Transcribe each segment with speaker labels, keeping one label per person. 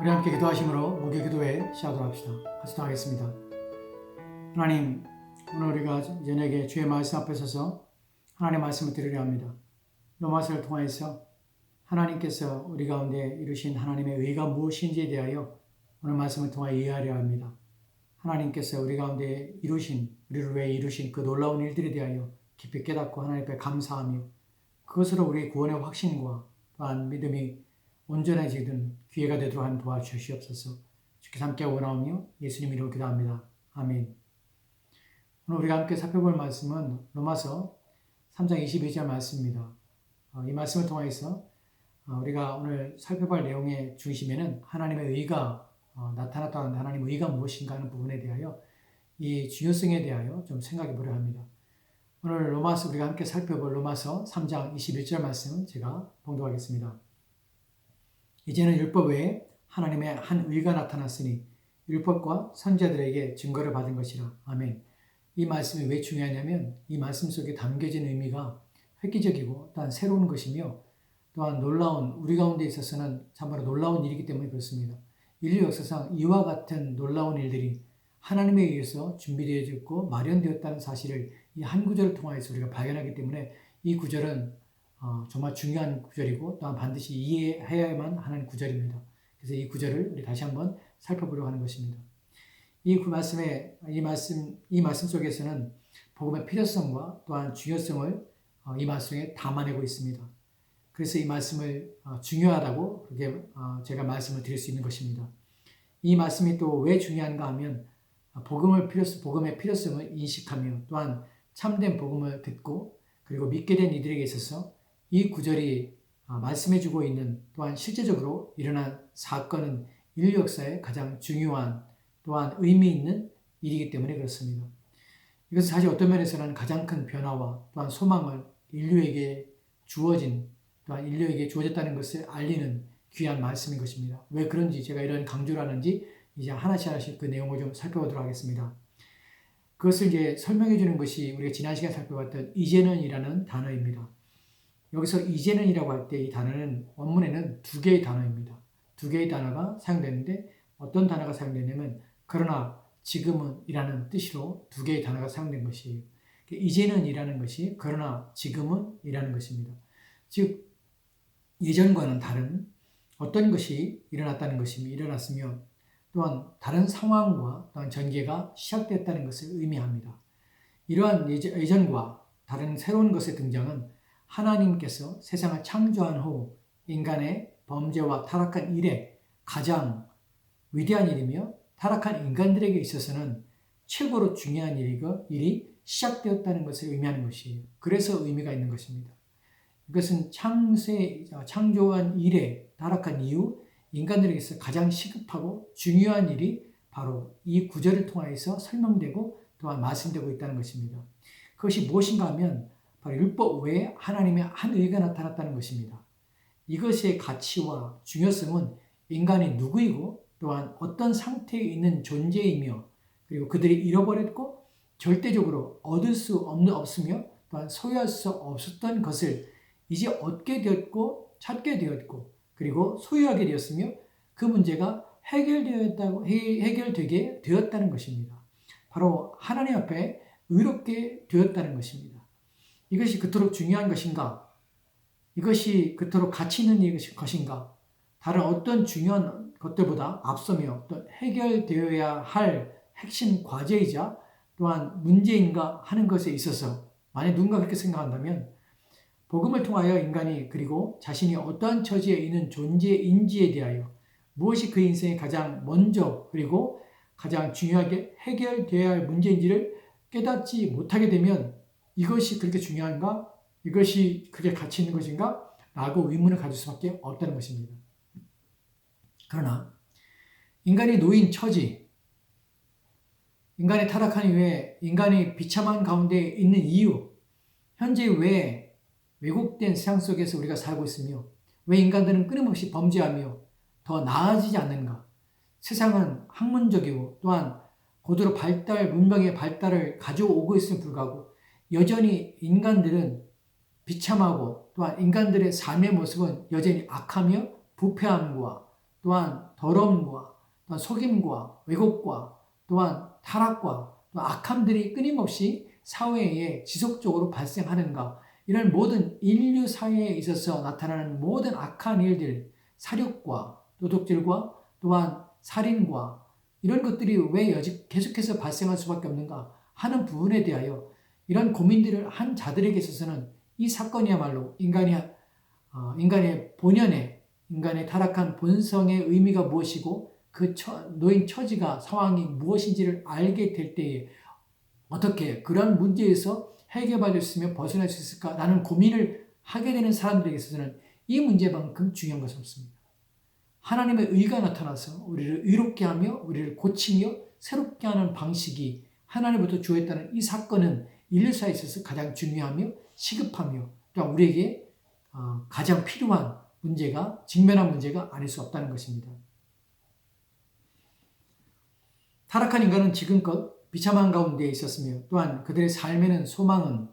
Speaker 1: 우리 함께 기도하심으로 목요 기도회 시작하도록 합시다. 같이 기도하겠습니다. 하나님, 오늘 우리가 저녁에 주의 말씀 앞에 서서 하나님의 말씀을 드리려 합니다. 로마서를 통하여서 하나님께서 우리 가운데 이루신 하나님의 의가 무엇인지에 대하여 오늘 말씀을 통하여 이해하려 합니다. 하나님께서 우리 가운데 우리를 위해 이루신 그 놀라운 일들에 대하여 깊이 깨닫고 하나님 앞에 감사하며 그것으로 우리의 구원의 확신과 또한 믿음이 온전해지든 기회가 되도록 하는 도와주시옵소서. 주께서 함께 원하오며 예수님 이름으로 기도합니다. 아멘. 오늘 우리가 함께 살펴볼 말씀은 로마서 3장 22절 말씀입니다. 이 말씀을 통해서 우리가 오늘 살펴볼 내용의 중심에는 하나님의 의가 나타났다는데 하나님의 의가 무엇인가 하는 부분에 대하여 이 중요성에 대하여 좀 생각해 보려 합니다. 오늘 우리가 함께 살펴볼 로마서 3장 21절 말씀은 제가 봉독하겠습니다. 이제는 율법 외에 하나님의 한 의가 나타났으니 율법과 선지자들에게 증거를 받은 것이라. 아멘. 이 말씀이 왜 중요하냐면 이 말씀 속에 담겨진 의미가 획기적이고 또한 새로운 것이며 또한 우리 가운데 있어서는 참으로 놀라운 일이기 때문에 그렇습니다. 인류 역사상 이와 같은 놀라운 일들이 하나님에 의해서 준비되어졌고 마련되었다는 사실을 이 한 구절을 통해서 우리가 발견하기 때문에 이 구절은 정말 중요한 구절이고 또한 반드시 이해해야만 하는 구절입니다. 그래서 이 구절을 우리 다시 한번 살펴보려고 하는 것입니다. 이 말씀 속에서는 복음의 필요성과 또한 중요성을 이 말씀에 담아내고 있습니다. 그래서 이 말씀을 중요하다고 그렇게 제가 말씀을 드릴 수 있는 것입니다. 이 말씀이 또 왜 중요한가 하면 복음의 필요성을 인식하며 또한 참된 복음을 듣고 그리고 믿게 된 이들에게 있어서 이 구절이 말씀해주고 있는 또한 실제적으로 일어난 사건은 인류 역사의 가장 중요한 또한 의미 있는 일이기 때문에 그렇습니다. 이것은 사실 어떤 면에서는 가장 큰 변화와 또한 소망을 인류에게 주어졌다는 것을 알리는 귀한 말씀인 것입니다. 왜 그런지 제가 이런 강조를 하는지 이제 하나씩 그 내용을 좀 살펴보도록 하겠습니다. 그것을 이제 설명해 주는 것이 우리가 지난 시간에 살펴봤던 이제는이라는 단어입니다. 여기서 이제는이라고 할 때 이 단어는 원문에는 두 개의 단어입니다. 두 개의 단어가 사용되는데 어떤 단어가 사용되냐면 그러나 지금은이라는 뜻으로 두 개의 단어가 사용된 것이에요. 이제는이라는 것이 그러나 지금은이라는 것입니다. 즉 예전과는 다른 어떤 것이 일어났으며 또한 다른 상황과 또한 전개가 시작됐다는 것을 의미합니다. 이러한 예전과 다른 새로운 것의 등장은 하나님께서 세상을 창조한 후 인간의 범죄와 타락한 일에 가장 위대한 일이며 타락한 인간들에게 있어서는 최고로 중요한 일이 시작되었다는 것을 의미하는 것이에요. 그래서 의미가 있는 것입니다. 이것은 창조한 일에 타락한 이후 인간들에게서 가장 시급하고 중요한 일이 바로 이 구절을 통해서 설명되고 또한 말씀되고 있다는 것입니다. 그것이 무엇인가 하면 바로 율법 외에 하나님의 한 의가 나타났다는 것입니다. 이것의 가치와 중요성은 인간이 누구이고 또한 어떤 상태에 있는 존재이며 그리고 그들이 잃어버렸고 절대적으로 얻을 수 없으며 또한 소유할 수 없었던 것을 이제 얻게 되었고 찾게 되었고 그리고 소유하게 되었으며 그 문제가 해결되게 되었다는 것입니다. 바로 하나님 앞에 의롭게 되었다는 것입니다. 이것이 그토록 중요한 것인가? 이것이 그토록 가치 있는 것인가? 다른 어떤 중요한 것들보다 앞서며 또 해결되어야 할 핵심 과제이자 또한 문제인가 하는 것에 있어서 만약 누군가 그렇게 생각한다면 복음을 통하여 인간이 그리고 자신이 어떠한 처지에 있는 존재인지에 대하여 무엇이 그 인생에 가장 먼저 그리고 가장 중요하게 해결되어야 할 문제인지를 깨닫지 못하게 되면 이것이 그렇게 중요한가? 이것이 그게 가치 있는 것인가? 라고 의문을 가질 수밖에 없다는 것입니다. 그러나 인간이 놓인 처지, 인간이 타락한 이후에 인간이 비참한 가운데 있는 이유, 현재 왜 왜곡된 세상 속에서 우리가 살고 있으며 왜 인간들은 끊임없이 범죄하며 더 나아지지 않는가? 세상은 학문적이고 또한 고도로 문명의 발달을 가져오고 있음에 불구하고 여전히 인간들은 비참하고 또한 인간들의 삶의 모습은 여전히 악하며 부패함과 또한 더러움과 또한 속임과 왜곡과 또한 타락과 또 악함들이 끊임없이 사회에 지속적으로 발생하는가, 이런 모든 인류 사회에 있어서 나타나는 모든 악한 일들, 사륙과 도둑질과 또한 살인과 이런 것들이 왜 계속해서 발생할 수밖에 없는가 하는 부분에 대하여 이런 고민들을 한 자들에게 있어서는 이 사건이야말로 인간의 본연의, 인간의 타락한 본성의 의미가 무엇이고 그 놓인 처지가, 상황이 무엇인지를 알게 될 때에 어떻게 그런 문제에서 해결받을 수 있으며 벗어날 수 있을까라는 고민을 하게 되는 사람들에게 있어서는 이 문제만큼 중요한 것은 없습니다. 하나님의 의가 나타나서 우리를 의롭게 하며 우리를 고치며 새롭게 하는 방식이 하나님부터 주어졌다는 이 사건은 인류사에 있어서 가장 중요하며 시급하며 또한 우리에게 가장 필요한 문제가, 직면한 문제가 아닐 수 없다는 것입니다. 타락한 인간은 지금껏 비참한 가운데 있었으며 또한 그들의 삶에는 소망은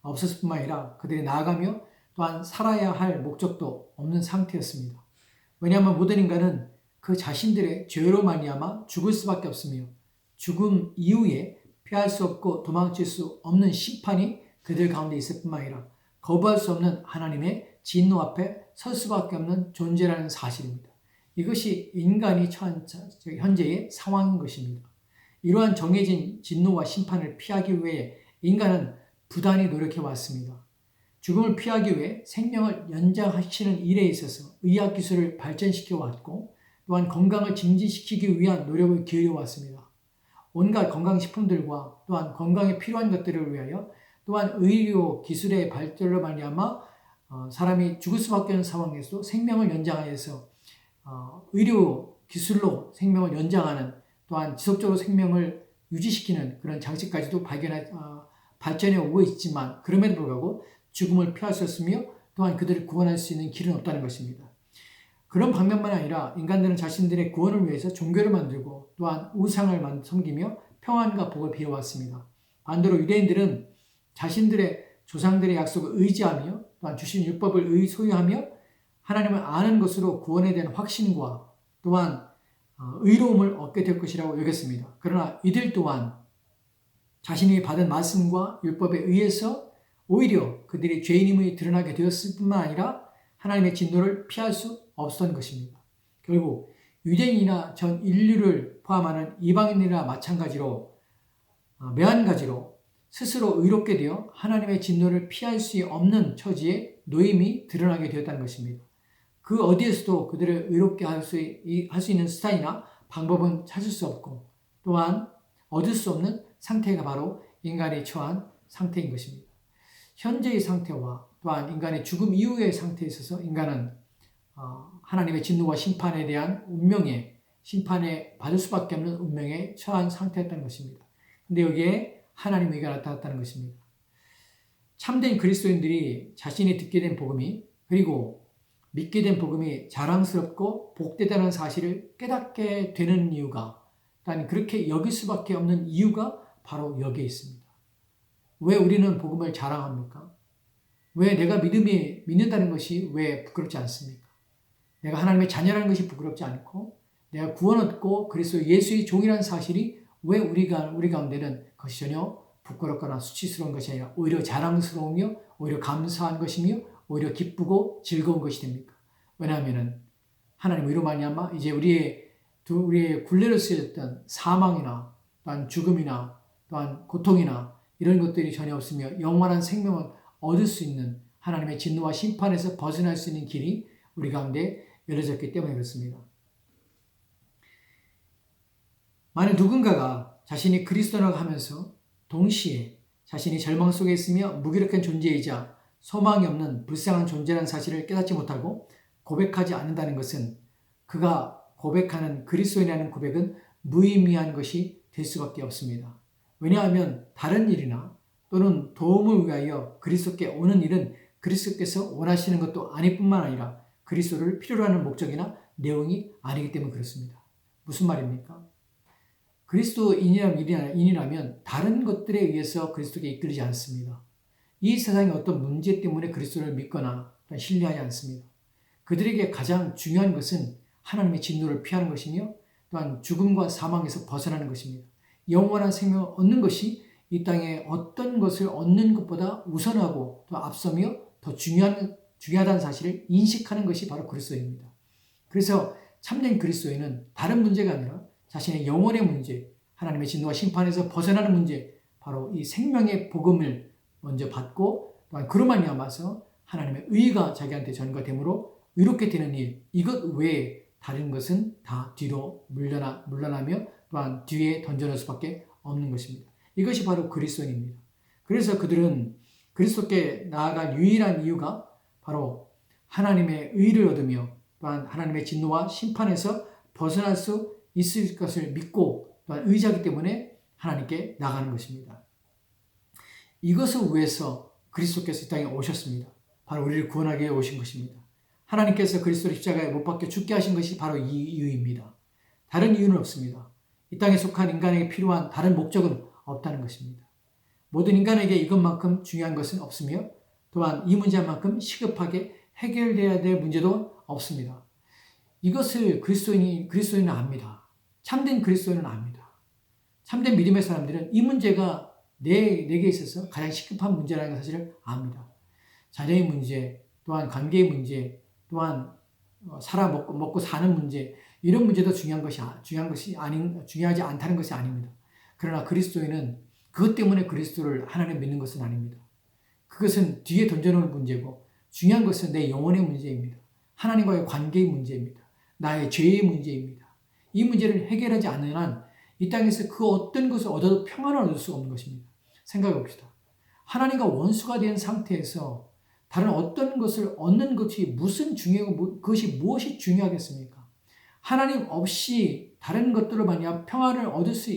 Speaker 1: 없었을 뿐만 아니라 그들이 나아가며 또한 살아야 할 목적도 없는 상태였습니다. 왜냐하면 모든 인간은 그 자신들의 죄로 말미암아 죽을 수밖에 없으며 죽음 이후에 피할 수 없고 도망칠 수 없는 심판이 그들 가운데 있을 뿐만 아니라 거부할 수 없는 하나님의 진노 앞에 설 수밖에 없는 존재라는 사실입니다. 이것이 인간이 처한 현재의 상황인 것입니다. 이러한 정해진 진노와 심판을 피하기 위해 인간은 부단히 노력해 왔습니다. 죽음을 피하기 위해 생명을 연장하시는 일에 있어서 의학기술을 발전시켜 왔고 또한 건강을 증진시키기 위한 노력을 기울여 왔습니다. 온갖 건강식품들과 또한 건강에 필요한 것들을 위하여 또한 의료 기술의 발전으로 말미암아 사람이 죽을 수밖에 없는 상황에서도 생명을 연장하여서 의료 기술로 생명을 연장하는, 또한 지속적으로 생명을 유지시키는 그런 장치까지도 발전해 오고 있지만 그럼에도 불구하고 죽음을 피할 수 없으며 또한 그들을 구원할 수 있는 길은 없다는 것입니다. 그런 방면만 아니라 인간들은 자신들의 구원을 위해서 종교를 만들고 또한 우상을 섬기며 평안과 복을 빌어왔습니다. 반대로 유대인들은 자신들의 조상들의 약속을 의지하며 또한 주신 율법을 소유하며 하나님을 아는 것으로 구원에 대한 확신과 또한 의로움을 얻게 될 것이라고 여겼습니다. 그러나 이들 또한 자신이 받은 말씀과 율법에 의해서 오히려 그들이 죄인임이 드러나게 되었을 뿐만 아니라 하나님의 진노를 피할 수 없었던 것입니다. 결국 유대인이나 전 인류를 포함하는 이방인이나 마찬가지로 매한가지로 스스로 의롭게 되어 하나님의 진노를 피할 수 없는 처지에 노임이 드러나게 되었다는 것입니다. 그 어디에서도 그들을 의롭게 할 수 있는 스타일이나 방법은 찾을 수 없고 또한 얻을 수 없는 상태가 바로 인간이 처한 상태인 것입니다. 현재의 상태와 또한 인간의 죽음 이후의 상태에 있어서 인간은 하나님의 진노와 심판에 대한 심판에 받을 수밖에 없는 운명에 처한 상태였다는 것입니다. 근데 여기에 하나님의 의가 나타났다는 것입니다. 참된 그리스도인들이 자신이 듣게 된 복음이, 그리고 믿게 된 복음이 자랑스럽고 복되다는 사실을 깨닫게 되는 이유가, 또한 그렇게 여길 수밖에 없는 이유가 바로 여기에 있습니다. 왜 우리는 복음을 자랑합니까? 왜 내가 믿는다는 것이 왜 부끄럽지 않습니까? 내가 하나님의 자녀라는 것이 부끄럽지 않고 내가 구원 얻고 그리스도 예수의 종이라는 사실이 왜 우리 가운데는 그것이 전혀 부끄럽거나 수치스러운 것이 아니라 오히려 자랑스러우며 오히려 감사한 것이며 오히려 기쁘고 즐거운 것이 됩니까? 왜냐하면 하나님 의로 말미암아 이제 우리의 굴레로 쓰였던 사망이나 또한 죽음이나 또한 고통이나 이런 것들이 전혀 없으며 영원한 생명을 얻을 수 있는 하나님의 진노와 심판에서 벗어날 수 있는 길이 우리 가운데 열려졌기 때문에 그렇습니다. 만약 누군가가 자신이 그리스도라고 하면서 동시에 자신이 절망 속에 있으며 무기력한 존재이자 소망이 없는 불쌍한 존재라는 사실을 깨닫지 못하고 고백하지 않는다는 것은 그가 고백하는 그리스도인이라는 고백은 무의미한 것이 될 수밖에 없습니다. 왜냐하면 다른 일이나 또는 도움을 위하여 그리스도께 오는 일은 그리스도께서 원하시는 것도 아닐 뿐만 아니라 그리스도를 필요로 하는 목적이나 내용이 아니기 때문에 그렇습니다. 무슨 말입니까? 그리스도인이라면 다른 것들에 의해서 그리스도께 이끌리지 않습니다. 이 세상의 어떤 문제 때문에 그리스도를 믿거나 신뢰하지 않습니다. 그들에게 가장 중요한 것은 하나님의 진노를 피하는 것이며 또한 죽음과 사망에서 벗어나는 것입니다. 영원한 생명을 얻는 것이 이 땅에 어떤 것을 얻는 것보다 우선하고 또 앞서며 더 중요하다는 사실을 인식하는 것이 바로 그리스도입니다. 그래서 참된 그리스도인은 다른 문제가 아니라 자신의 영혼의 문제, 하나님의 진노와 심판에서 벗어나는 문제, 바로 이 생명의 복음을 먼저 받고 또한 그로 말미암아서 하나님의 의가 자기한테 전가되므로 의롭게 되는 일, 이것 외에 다른 것은 다 뒤로 물러나며 또한 뒤에 던져놓을 수밖에 없는 것입니다. 이것이 바로 그리스도인입니다. 그래서 그들은 그리스도께 나아갈 유일한 이유가 바로 하나님의 의를 얻으며 또한 하나님의 진노와 심판에서 벗어날 수 있을 것을 믿고 또한 의지하기 때문에 하나님께 나가는 것입니다. 이것을 위해서 그리스도께서 이 땅에 오셨습니다. 바로 우리를 구원하기 위해 오신 것입니다. 하나님께서 그리스도를 십자가에 못 박혀 죽게 하신 것이 바로 이 이유입니다. 다른 이유는 없습니다. 이 땅에 속한 인간에게 필요한 다른 목적은 없다는 것입니다. 모든 인간에게 이것만큼 중요한 것은 없으며 또한 이 문제만큼 시급하게 해결돼야 될 문제도 없습니다. 이것을 그리스도인은 압니다. 참된 그리스도인은 압니다. 참된 믿음의 사람들은 이 문제가 내게 있어서 가장 시급한 문제라는 사실을 압니다. 자녀의 문제, 또한 관계의 문제, 또한 먹고 사는 문제, 이런 문제도 중요하지 않다는 것이 아닙니다. 그러나 그리스도인은 그것 때문에 그리스도를 하나님 믿는 것은 아닙니다. 그것은 뒤에 던져놓은 문제고 중요한 것은 내 영혼의 문제입니다. 하나님과의 관계의 문제입니다. 나의 죄의 문제입니다. 이 문제를 해결하지 않는 한 이 땅에서 그 어떤 것을 얻어도 평안을 얻을 수 없는 것입니다. 생각해 봅시다. 하나님과 원수가 된 상태에서 다른 어떤 것을 얻는 것이 그것이 무엇이 중요하겠습니까? 하나님 없이 다른 것들을 만약 평안을 얻을 수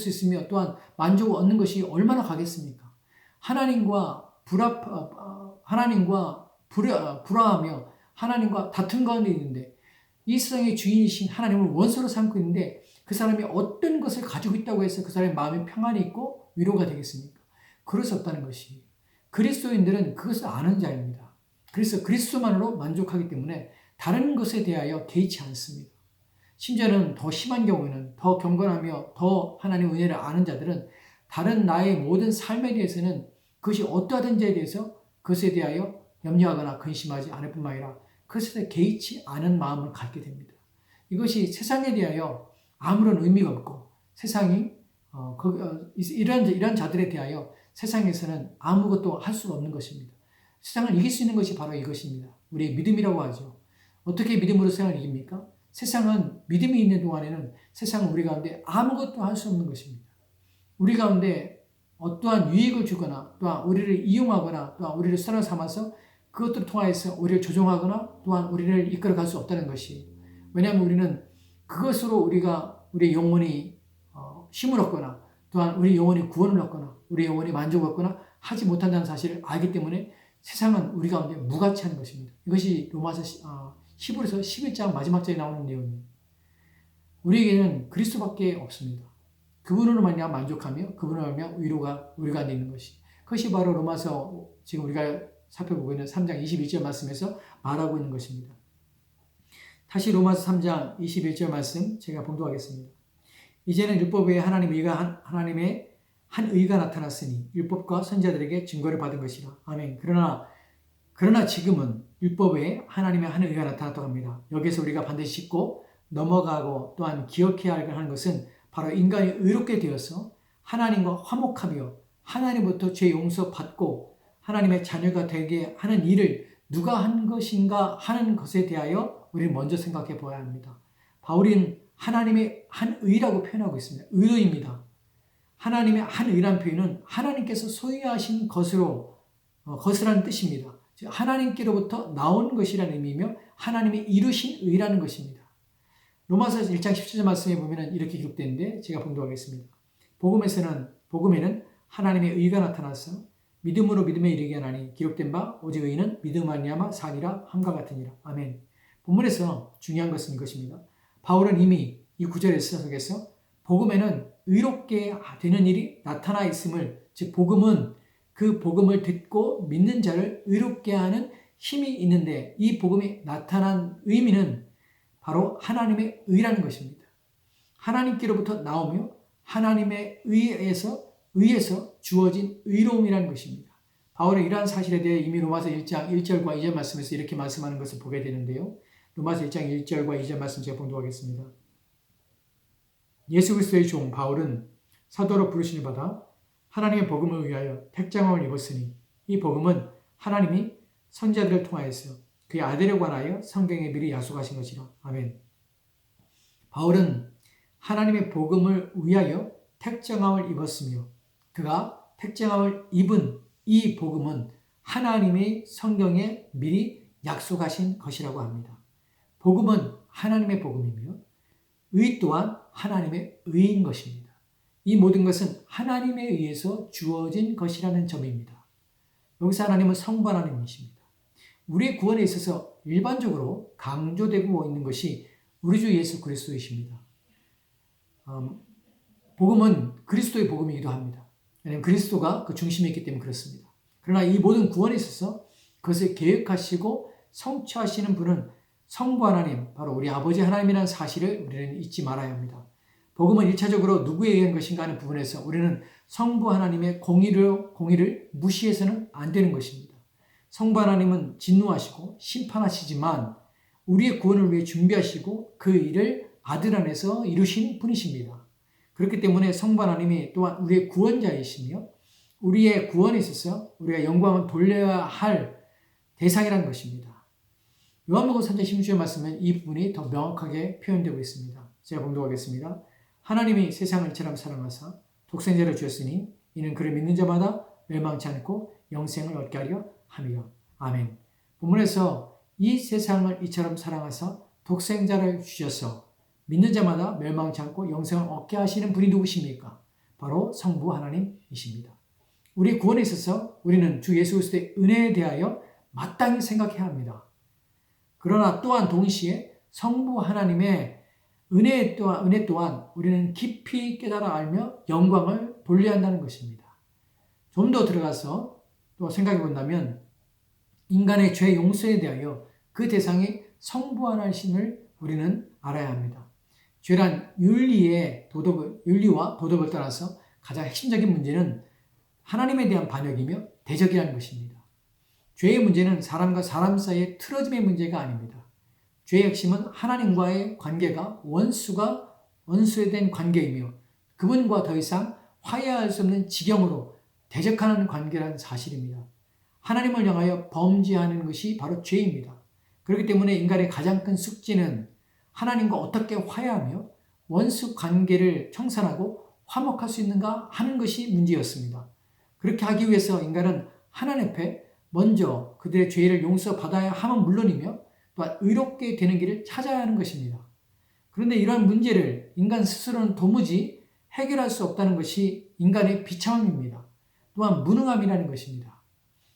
Speaker 1: 있으며 또한 만족을 얻는 것이 얼마나 가겠습니까? 하나님과 불화하며 하나님과 다툰 가운데 있는데 이 세상의 주인이신 하나님을 원수로 삼고 있는데 그 사람이 어떤 것을 가지고 있다고 해서 그 사람의 마음에 평안이 있고 위로가 되겠습니까? 그럴 수 없다는 것이 그리스도인들은 그것을 아는 자입니다. 그래서 그리스도만으로 만족하기 때문에 다른 것에 대하여 개의치 않습니다. 심지어는 더 심한 경우에는 더 경건하며 더 하나님의 은혜를 아는 자들은 다른 나의 모든 삶에 대해서는 그것이 어떠하든지에 대해서 그것에 대하여 염려하거나 근심하지 않을 뿐만 아니라 그것에 개의치 않은 마음을 갖게 됩니다. 이것이 세상에 대하여 아무런 의미가 없고 세상이 이런 자들에 대하여 세상에서는 아무것도 할 수가 없는 것입니다. 세상을 이길 수 있는 것이 바로 이것입니다. 우리의 믿음이라고 하죠. 어떻게 믿음으로 세상을 이깁니까? 세상은 믿음이 있는 동안에는 세상은 우리 가운데 아무것도 할 수 없는 것입니다. 우리 가운데 어떠한 유익을 주거나 또한 우리를 이용하거나 또한 우리를 사람 삼아서 그것들을 통하여서 우리를 조종하거나 또한 우리를 이끌어갈 수 없다는 것이, 왜냐하면 우리는 그것으로 우리의 영혼이 힘을 얻거나 또한 우리 영혼이 구원을 얻거나 우리 영혼이 만족을 얻거나 하지 못한다는 사실을 알기 때문에 세상은 우리 가운데 무가치한 것입니다. 이것이 로마서 10월에서 11장 마지막 절에 나오는 내용입니다. 우리에게는 그리스도밖에 없습니다. 그분으로 말미암아 만족하며 그분으로 말미암아 위로가 우리 가운데 있는 것이, 그것이 바로 로마서 지금 우리가 살펴보고 있는 3장 21절 말씀에서 말하고 있는 것입니다. 다시 로마서 3장 21절 말씀 제가 봉독하겠습니다. 이제는 율법 외에 하나님의 한 의가 나타났으니 율법과 선지자들에게 증거를 받은 것이라. 아멘. 그러나 지금은 율법 외에 하나님의 한 의가 나타났다고 합니다. 여기서 우리가 반드시 짚고 넘어가고 또한 기억해야 하는 것은 바로 인간이 의롭게 되어서 하나님과 화목하며 하나님부터 죄 용서받고 하나님의 자녀가 되게 하는 일을 누가 한 것인가 하는 것에 대하여 우리는 먼저 생각해 보아야 합니다. 바울은 하나님의 한 의라고 표현하고 있습니다. 의로입니다. 하나님의 한 의라는 표현은 하나님께서 소유하신 것이라는 뜻입니다. 하나님께로부터 나온 것이라는 의미이며 하나님이 이루신 의라는 것입니다. 로마서 1장 17절 말씀에 보면 이렇게 기록되는데 제가 봉독하겠습니다. 복음에는 하나님의 의가 나타나서 믿음으로 믿음에 이르게 하나니 기록된 바 오직 의인은 믿음 말미암아 사니라 함과 같으니라. 아멘. 본문에서 중요한 것은 이것입니다. 바울은 이미 이 구절의 속에서 복음에는 의롭게 되는 일이 나타나 있음을, 즉 복음은 그 복음을 듣고 믿는 자를 의롭게 하는 힘이 있는데 이 복음이 나타난 의미는 바로 하나님의 의라는 것입니다. 하나님께로부터 나오며 하나님의 의에서 주어진 의로움이라는 것입니다. 바울은 이러한 사실에 대해 이미 로마서 1장 1절과 2절 말씀에서 이렇게 말씀하는 것을 보게 되는데요. 로마서 1장 1절과 2절 말씀 제가 봉독하겠습니다. 예수 그리스도의 종 바울은 사도로 부르심을 받아 하나님의 복음을 위하여 택장함을 입었으니 이 복음은 하나님이 선지자들을 통하여서 그의 아들에 관하여 성경에 미리 약속하신 것이라. 아멘. 바울은 하나님의 복음을 위하여 택정함을 입었으며 그가 택정함을 입은 이 복음은 하나님의 성경에 미리 약속하신 것이라고 합니다. 복음은 하나님의 복음이며 의 또한 하나님의 의인 것입니다. 이 모든 것은 하나님에 의해서 주어진 것이라는 점입니다. 여기서 하나님은 성부 하나님이십니다. 우리의 구원에 있어서 일반적으로 강조되고 있는 것이 우리 주 예수 그리스도이십니다. 복음은 그리스도의 복음이기도 합니다. 왜냐하면 그리스도가 그 중심에 있기 때문에 그렇습니다. 그러나 이 모든 구원에 있어서 그것을 계획하시고 성취하시는 분은 성부 하나님, 바로 우리 아버지 하나님이라는 사실을 우리는 잊지 말아야 합니다. 복음은 1차적으로 누구에 의한 것인가 하는 부분에서 우리는 성부 하나님의 공의를 무시해서는 안 되는 것입니다. 성부 하나님은 진노하시고 심판하시지만 우리의 구원을 위해 준비하시고 그 일을 아들 안에서 이루신 분이십니다. 그렇기 때문에 성부 하나님이 또한 우리의 구원자이시며 우리의 구원에 있어서 우리가 영광을 돌려야 할 대상이라는 것입니다. 요한복음 3장 16절 말씀은 이 부분이 더 명확하게 표현되고 있습니다. 제가 봉독하겠습니다. 하나님이 세상을 이처럼 사랑하사 독생자를 주었으니 이는 그를 믿는 자마다 멸망치 않고 영생을 얻게 하려 함이라. 아멘. 본문에서 이 세상을 이처럼 사랑하사 독생자를 주셔서 믿는 자마다 멸망치 않고 영생을 얻게 하시는 분이 누구십니까? 바로 성부 하나님이십니다. 우리 구원에 있어서 우리는 주 예수 그리스도의 은혜에 대하여 마땅히 생각해야 합니다. 그러나 또한 동시에 성부 하나님의 은혜 또한 우리는 깊이 깨달아 알며 영광을 돌려야 한다는 것입니다. 좀 더 들어가서 또 생각해 본다면 인간의 죄 용서에 대하여 그 대상이 성부 하나님을 우리는 알아야 합니다. 죄란 윤리와 도덕을 떠나서 가장 핵심적인 문제는 하나님에 대한 반역이며 대적이라는 것입니다. 죄의 문제는 사람과 사람 사이의 틀어짐의 문제가 아닙니다. 죄의 핵심은 하나님과의 관계가 원수에 대한 관계이며 그분과 더 이상 화해할 수 없는 지경으로 대적하는 관계라는 사실입니다. 하나님을 향하여 범죄하는 것이 바로 죄입니다. 그렇기 때문에 인간의 가장 큰 숙제는 하나님과 어떻게 화해하며 원수 관계를 청산하고 화목할 수 있는가 하는 것이 문제였습니다. 그렇게 하기 위해서 인간은 하나님 앞에 먼저 그들의 죄를 용서받아야 함은 물론이며 또한 의롭게 되는 길을 찾아야 하는 것입니다. 그런데 이러한 문제를 인간 스스로는 도무지 해결할 수 없다는 것이 인간의 비참함입니다. 또한 무능함이라는 것입니다.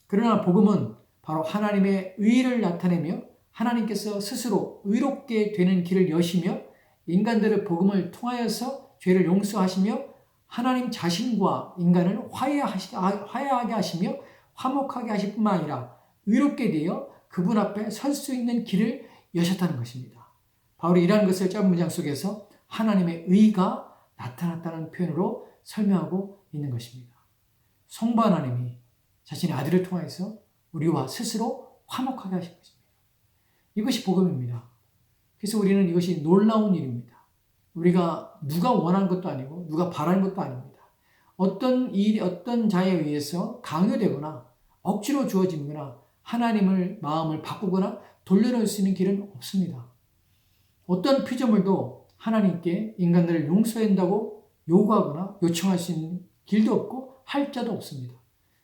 Speaker 1: 그러나 복음은 바로 하나님의 의를 나타내며 하나님께서 스스로 의롭게 되는 길을 여시며 인간들의 복음을 통하여서 죄를 용서하시며 하나님 자신과 인간을 화해하게 하시며 화목하게 하실 뿐만 아니라 의롭게 되어 그분 앞에 설 수 있는 길을 여셨다는 것입니다. 바울이 이러한 것을 짧은 문장 속에서 하나님의 의가 나타났다는 표현으로 설명하고 있는 것입니다. 성부 하나님이 자신의 아들을 통해서 우리와 스스로 화목하게 하신 것입니다. 이것이 복음입니다. 그래서 우리는 이것이 놀라운 일입니다. 우리가 누가 원하는 것도 아니고 누가 바라는 것도 아닙니다. 어떤 자에 의해서 강요되거나 억지로 주어지거나 하나님을 마음을 바꾸거나 돌려놓을 수 있는 길은 없습니다. 어떤 피조물도 하나님께 인간들을 용서해야 한다고 요구하거나 요청할 수 있는 길도 없고 할 자도 없습니다.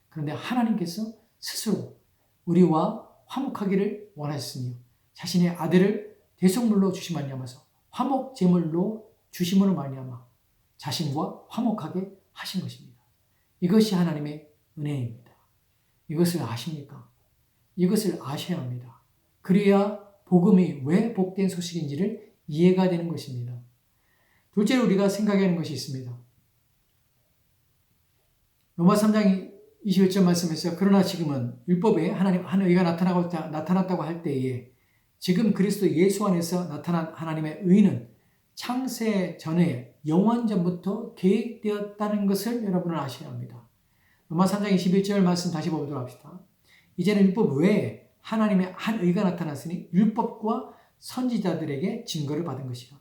Speaker 1: 그런데 하나님께서 스스로 우리와 화목하기를 원하셨으며 자신의 아들을 대속물로 주심을 말미암아서 화목 제물로 주심으로 말미암아 자신과 화목하게 하신 것입니다. 이것이 하나님의 은혜입니다. 이것을 아십니까? 이것을 아셔야 합니다. 그래야 복음이 왜 복된 소식인지를 이해가 되는 것입니다. 둘째로 우리가 생각해야 하는 것이 있습니다. 로마 3장 21절 말씀에서 그러나 지금은 율법에 하나님 한 의가 나타났다고 할 때에 지금 그리스도 예수 안에서 나타난 하나님의 의는 창세 전에 영원전부터 계획되었다는 것을 여러분은 아셔야 합니다. 로마 3장 21절 말씀 다시 보도록 합시다. 이제는 율법 외에 하나님의 한 의가 나타났으니 율법과 선지자들에게 증거를 받은 것이라.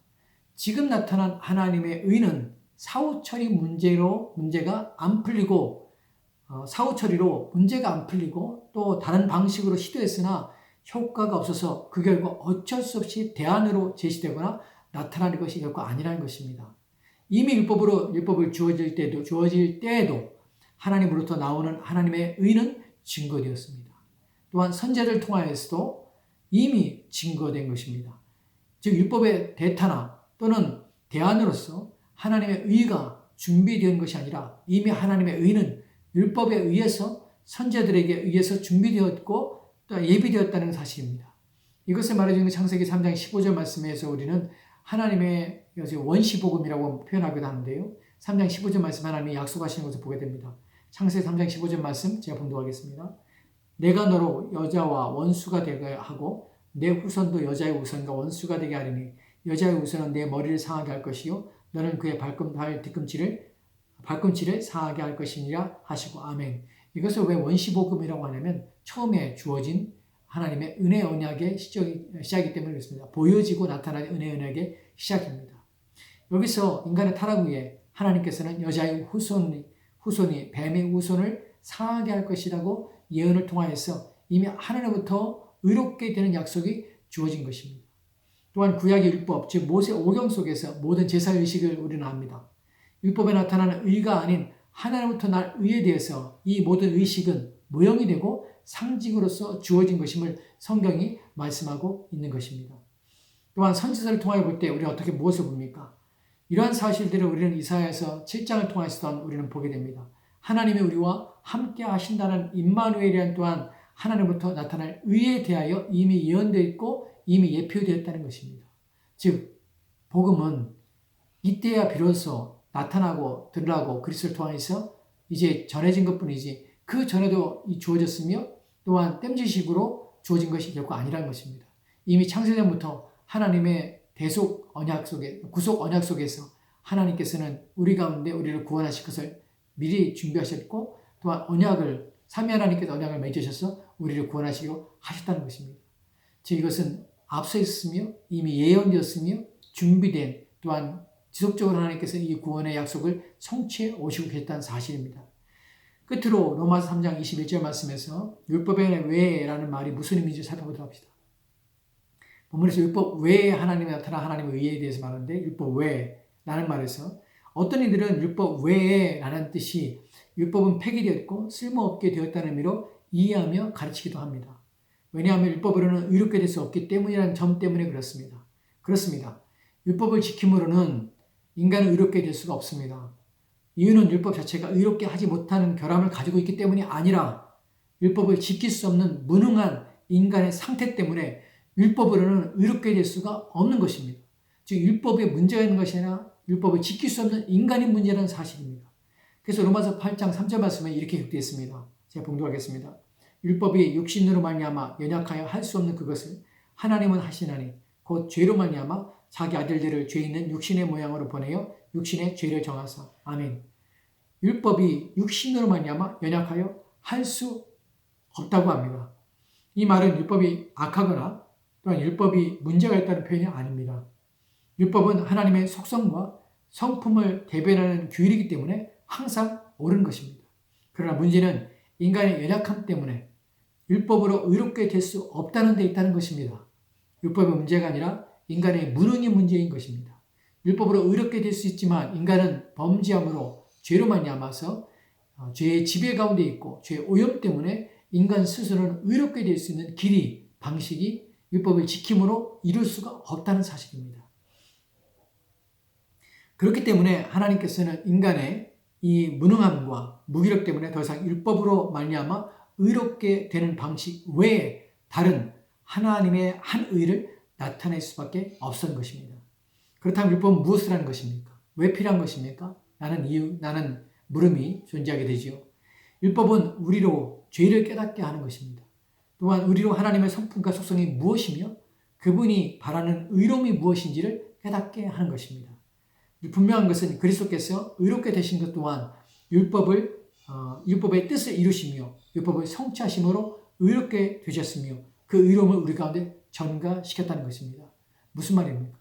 Speaker 1: 지금 나타난 하나님의 의는 사후처리 문제가 안 풀리고 사후처리로 문제가 안 풀리고 또 다른 방식으로 시도했으나 효과가 없어서 그 결과 어쩔 수 없이 대안으로 제시되거나 나타나는 것이 결코 아니라는 것입니다. 이미 율법을 주어질 때에도 하나님으로부터 나오는 하나님의 의는 증거되었습니다. 또한 선지자를 통하여서도 이미 증거된 것입니다. 즉 율법의 대타나 또는 대안으로서 하나님의 의가 준비된 것이 아니라 이미 하나님의 의는 율법에 의해서 선지자들에게 의해서 준비되었고 또 예비되었다는 사실입니다. 이것을 말해주는 창세기 3장 15절 말씀에서 우리는 하나님의 원시복음이라고 표현하기도 하는데요. 3장 15절 말씀 하나님이 약속하시는 것을 보게 됩니다. 창세기 3장 15절 말씀 제가 봉독하겠습니다. 내가 너로 여자와 원수가 되게 하고 내 후손도 여자의 후손과 원수가 되게 하리니 여자의 후손은 내 머리를 상하게 할 것이요 너는 그의 발꿈치를 상하게 할 것이니라 하시고 아멘. 이것을 왜 원시복음이라고 하냐면 처음에 주어진 하나님의 은혜 언약의 시작이기 때문에 그렇습니다. 보여지고 나타나는 은혜 언약의 시작입니다. 여기서 인간의 타락 후에 하나님께서는 여자의 후손이 뱀의 후손을 상하게 할 것이라고 예언을 통하여서 이미 하나님부터 의롭게 되는 약속이 주어진 것입니다. 또한 구약의 율법, 즉 모세 오경 속에서 모든 제사 의식을 우리는 압니다. 율법에 나타나는 의가 아닌 하나님부터 날 의에 대해서 이 모든 의식은 모형이 되고 상징으로서 주어진 것임을 성경이 말씀하고 있는 것입니다. 또한 선지서를 통하여 볼 때 우리는 어떻게 무엇을 봅니까? 이러한 사실들을 우리는 이사야에서 7장을 통해서 우리는 보게 됩니다. 하나님이 우리와 함께 하신다는 임마누엘이란 또한 하나님부터 나타날 의에 대하여 이미 예언되어 있고 이미 예표되었다는 것입니다. 즉 복음은 이때야 비로소 나타나고 드러나고 그리스도를 통해서 이제 전해진 것뿐이지 그 전에도 주어졌으며 또한 땜질식으로 주어진 것이 결코 아니라는 것입니다. 이미 창세전부터 하나님의 구속 언약 속에서 하나님께서는 우리 가운데 우리를 구원하실 것을 미리 준비하셨고 또한 삼위 하나님께서 언약을 맺으셔서 우리를 구원하시려 하셨다는 것입니다. 즉 이것은 앞서 있었으며 이미 예언되었으며 준비된 또한 지속적으로 하나님께서 이 구원의 약속을 성취해 오시고 계셨다는 사실입니다. 끝으로 로마서 3장 21절 말씀에서 율법의 외에라는 말이 무슨 의미인지 살펴보도록 합시다. 본문에서 율법 외에 하나님이 나타난 하나님의 의에 대해서 말하는데 율법 외라는 말에서 어떤 이들은 율법 외에라는 뜻이 율법은 폐기되었고 쓸모없게 되었다는 의미로 이해하며 가르치기도 합니다. 왜냐하면 율법으로는 의롭게 될 수 없기 때문이라는 점 때문에 그렇습니다. 율법을 지킴으로는 인간은 의롭게 될 수가 없습니다. 이유는 율법 자체가 의롭게 하지 못하는 결함을 가지고 있기 때문이 아니라 율법을 지킬 수 없는 무능한 인간의 상태 때문에 율법으로는 의롭게 될 수가 없는 것입니다. 즉 율법에 문제가 있는 것이 아니라 율법을 지킬 수 없는 인간의 문제라는 사실입니다. 그래서 로마서 8장 3절 말씀에 이렇게 기록되어 있습니다. 제가 봉독하겠습니다. 율법이 육신으로 말미암아 연약하여 할 수 없는 그것을 하나님은 하시나니 곧 죄로 말미암아 자기 아들들을 죄 있는 육신의 모양으로 보내어 육신의 죄를 정하사. 아멘. 율법이 육신으로 말미암아 연약하여 할 수 없다고 합니다. 이 말은 율법이 악하거나 또한 율법이 문제가 있다는 표현이 아닙니다. 율법은 하나님의 속성과 성품을 대변하는 규율이기 때문에 항상 옳은 것입니다. 그러나 문제는 인간의 연약함 때문에 율법으로 의롭게 될 수 없다는 데 있다는 것입니다. 율법의 문제가 아니라 인간의 무능이 문제인 것입니다. 율법으로 의롭게 될 수 있지만 인간은 범죄함으로 죄로 말미암아서 죄의 지배 가운데 있고 죄의 오염 때문에 인간 스스로는 의롭게 될 수 있는 길이, 방식이 율법을 지킴으로 이룰 수가 없다는 사실입니다. 그렇기 때문에 하나님께서는 인간의 이 무능함과 무기력 때문에 더 이상 율법으로 말미암아 의롭게 되는 방식 외에 다른 하나님의 한 의를 나타낼 수밖에 없었던 것입니다. 그렇다면 율법은 무엇을 하는 것입니까? 왜 필요한 것입니까? 나는 물음이 존재하게 되지요. 율법은 우리로 죄를 깨닫게 하는 것입니다. 또한 우리로 하나님의 성품과 속성이 무엇이며 그분이 바라는 의로움이 무엇인지를 깨닫게 하는 것입니다. 분명한 것은 그리스도께서 의롭게 되신 것 또한 율법의 뜻을 이루시며 율법을 성취하심으로 의롭게 되셨으며 그 의로움을 우리 가운데 전가시켰다는 것입니다. 무슨 말입니까?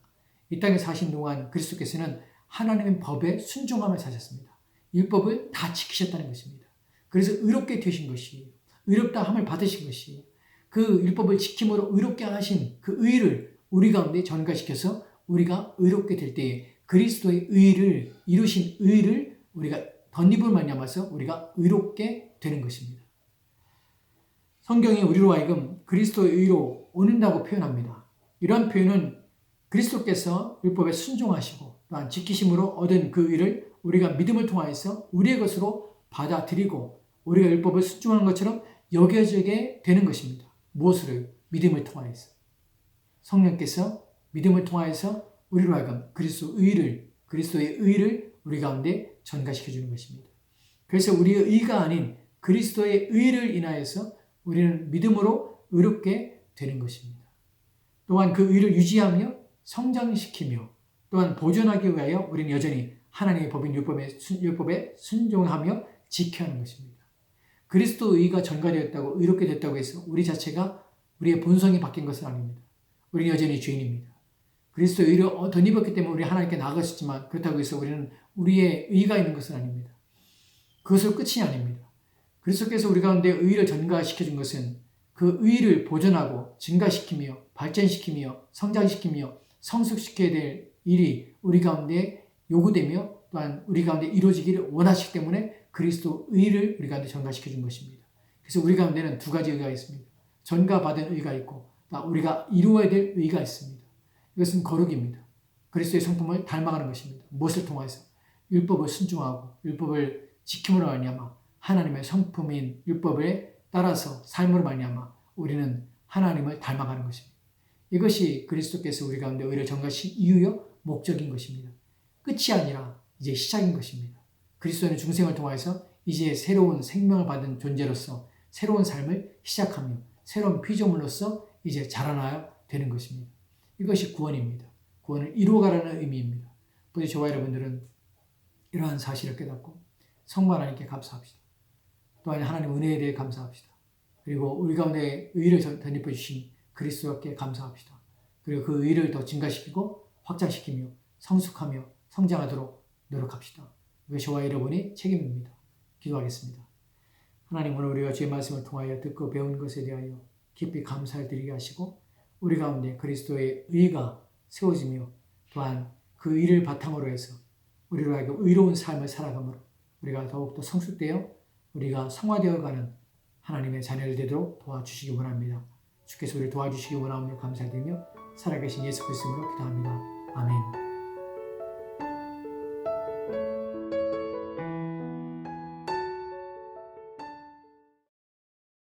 Speaker 1: 이 땅에 사신 동안 그리스도께서는 하나님의 법에 순종하며 사셨습니다. 율법을 다 지키셨다는 것입니다. 그래서 의롭게 되신 것이, 의롭다 함을 받으신 것이, 그 율법을 지킴으로 의롭게 하신 그 의를 우리 가운데 전가시켜서 우리가 의롭게 될 때에 그리스도의 의를 이루신 의를 우리가 덧입을 말미암아서 우리가 의롭게 되는 것입니다. 성경이 우리로 하여금 그리스도의 의로 얻는다고 표현합니다. 이러한 표현은 그리스도께서 율법에 순종하시고 또한 지키심으로 얻은 그 의를 우리가 믿음을 통하여서 우리의 것으로 받아들이고 우리가 율법을 순종하는 것처럼 여겨지게 되는 것입니다. 무엇으로요? 믿음을 통하여서. 성령께서 믿음을 통하여서 우리로 하여금 그리스도의 의를 우리 가운데 전가시켜 주는 것입니다. 그래서 우리의 의가 아닌 그리스도의 의를 인하여서 우리는 믿음으로 의롭게 되는 것입니다. 또한 그 의를 유지하며 성장시키며 또한 보존하기 위하여 우리는 여전히 하나님의 법인 율법에 순종하며 지켜야 하는 것입니다. 그리스도의 의가 전가되었다고 의롭게 됐다고 해서 우리 자체가 우리의 본성이 바뀐 것은 아닙니다. 우리는 여전히 죄인입니다. 그리스도의 의를 덧입었기 때문에 우리 하나님께 나아갔지만 그렇다고 해서 우리는 우리의 의가 있는 것은 아닙니다. 그것으로 끝이 아닙니다. 그리스도께서 우리 가운데 의를 전가시켜 준 것은 그 의를 보존하고 증가시키며 발전시키며 성장시키며 성숙시켜야 될 일이 우리 가운데 요구되며 또한 우리 가운데 이루어지기를 원하시기 때문에 그리스도 의를 우리 가운데 전가시켜 준 것입니다. 그래서 우리 가운데는 두 가지 의가 있습니다. 전가받은 의가 있고 우리가 이루어야 될 의가 있습니다. 이것은 거룩입니다. 그리스도의 성품을 닮아가는 것입니다. 무엇을 통해서? 율법을 순종하고 율법을 지킴으로 말미암아 하나님의 성품인 율법에 따라서 삶으로 말미암아 우리는 하나님을 닮아가는 것입니다. 이것이 그리스도께서 우리 가운데 의를 전가시킨 이유요 목적인 것입니다. 끝이 아니라 이제 시작인 것입니다. 그리스도는 중생을 통해서 이제 새로운 생명을 받은 존재로서 새로운 삶을 시작하며 새로운 피조물로서 이제 자라나야 되는 것입니다. 이것이 구원입니다. 구원을 이루어가라는 의미입니다. 부디 저와 여러분들은 이러한 사실을 깨닫고 성부 하나님께 감사합시다. 또한 하나님 은혜에 대해 감사합시다. 그리고 우리 가운데 의를 덧입어 주신 그리스도께 감사합시다. 그리고 그 의를 더 증가시키고 확장시키며 성숙하며 성장하도록 노력합시다. 이것이 저와 여러분의 책임입니다. 기도하겠습니다. 하나님, 오늘 우리가 주의 말씀을 통하여 듣고 배운 것에 대하여 깊이 감사를 드리게 하시고 우리 가운데 그리스도의 의가 세워지며 또한 그 의를 바탕으로 해서 우리로 하여금 의로운 삶을 살아가므로 우리가 더욱더 성숙되어 우리가 성화되어가는 하나님의 자녀를 되도록 도와주시기 원합니다. 주께서 우리를 도와주시기 원하며 감사드리며 살아계신 예수 그리스도로 기도합니다. 아멘.